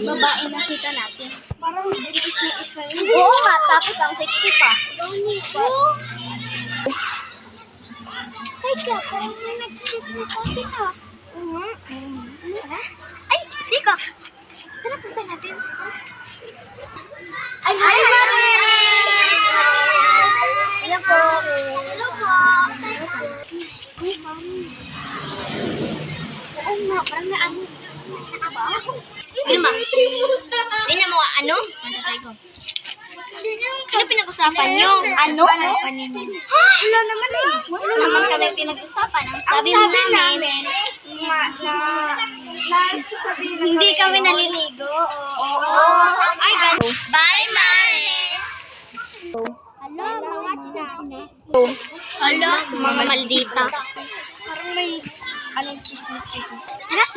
babae nakita natin. Parang isa yun. Oo nga, tapos ang sexy pa. Teka, parang may nag-chismis sa akin ah. Ay, teka. Tara, punta natin. Ay, hi, Mami! Hello po. Hello po. Ay, Mami. Oo nga, parang na ano. Ano ba? Hindi mo ano? Nantatay ko. Sino pinag-usapan nyo? Ano? Usapan ninyo. Ha? Wala naman eh. Wala naman kami pinag-usapan. Ang sabi namin, hindi kami naliligo. Oo. Ay, ganun. Bye, Mare. Hello, mga chinachiness. Hello, mga maldita. Parang may anong chismis.